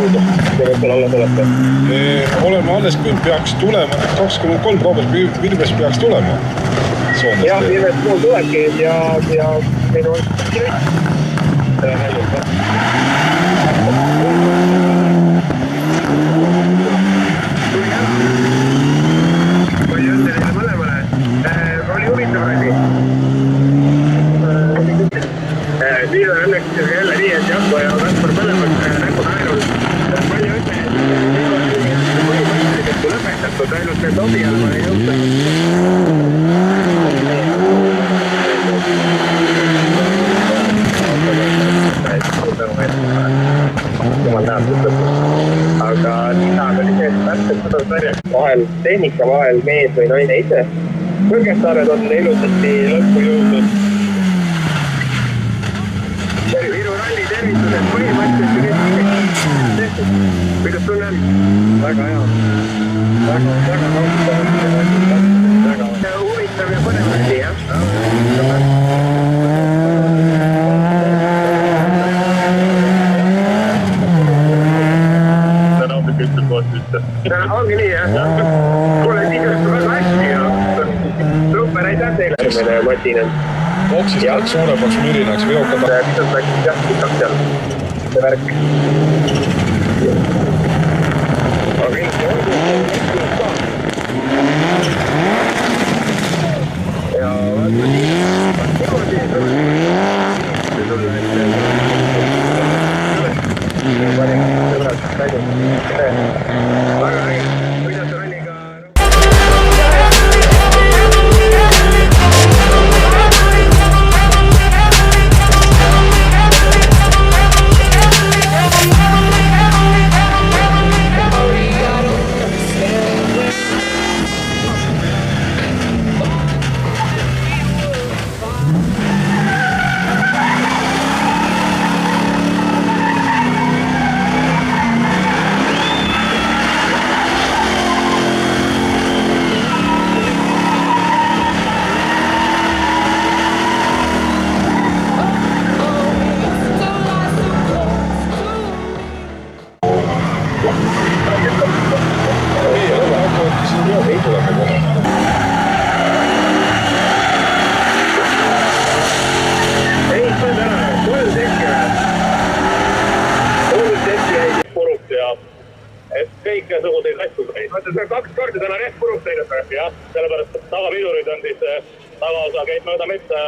puudu, kui õhtul alles olete? Oleme alles, kui peaks tulema, 23 proovas Virves peaks tulema. Jah, Virves pool tulebki ja meil on palju õnne teile mõlemale. Oli huvitav ralli. Nüüd on õnneks jälle nii, et Jakko ja Kaspar mõlemad nägu naerul. Palju õnne, põhimõtteliselt kui lõpetatud, ainult need Tobiale ma ei jõuta. Jumal näeb lõpus. Aga lisad oli see, et täpselt seda sarjaks vahel, tehnika vahel mees või naine ise. Kõrgestaared on ilusasti lõppu jõudnud. Viru ralli tervitused põhimõtteliselt ju nüüd tehtud. Kuidas tunne on? Väga hea. Väga huvitav ja põnev ralli, jah. Ongi nii, jah? Kuule, tiiselt väga hästi ja super, aitäh teile. Järgmine Matinen. Oksist läks suuremaks mürinaks või jookada? Pisut läks jah, pikaks seal. See värk. Aga ilmselt on ka. Ja vaata nii. Väga äge. Kuidas see rolliga... Kõikesuguseid asju. Vaata, see on 2 korda täna rehv puruks teinud. Jah, sellepärast tagapidurid on siis tagaosa käib mööda metsa.